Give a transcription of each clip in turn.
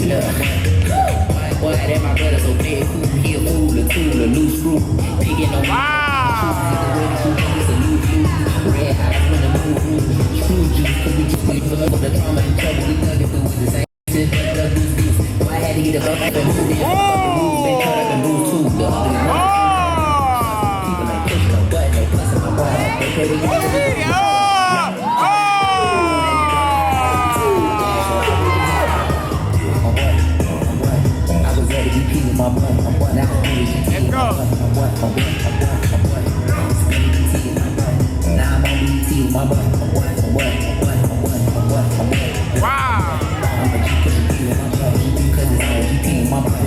Boy, that my brother so big, cool, he a fool, a tool, a loose screw. Picking on red eyes when the move, screw juice, cause we just wait for the trauma and trouble, we thugging through with the same shit. Boy, I had to get up and move it. Been cut up and bruised too, the ugly one. People ain't pushing no button, no plus in my boy. They pray to get my butt, I'm what now? Let's go. Now I'm on BT with my butt. Wow. I'm a GP with my butt. Cause it's all GP with my butt.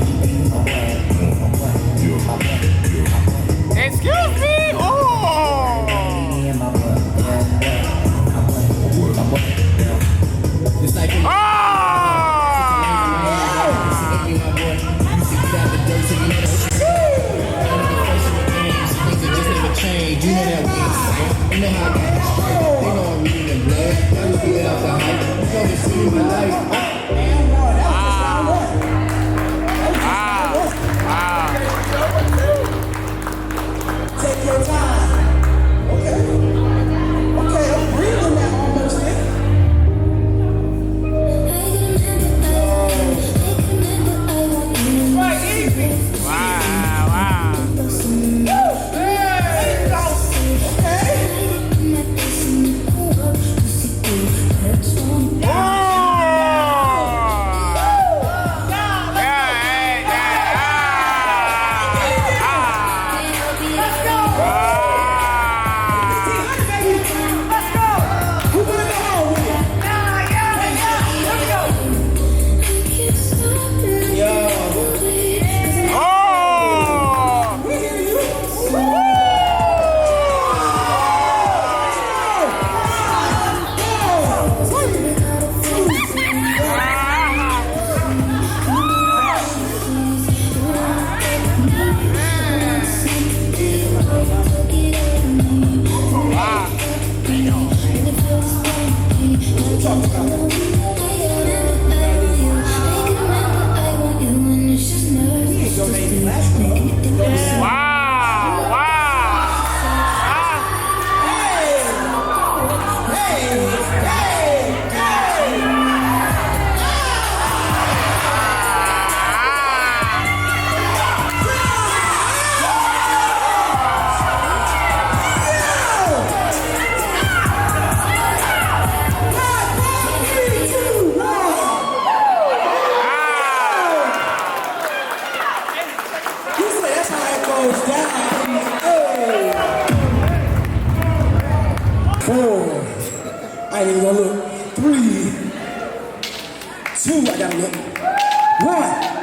Excuse me? Oh. It's like change, you know that way. You know how I got straight. They know I'm reading the blood. I just get it off the hype. You know they see my life. Take your time. Okay, I'm breathing that almost there. Right, easy. I ain't even gonna look. 3, 2, I gotta look. 1.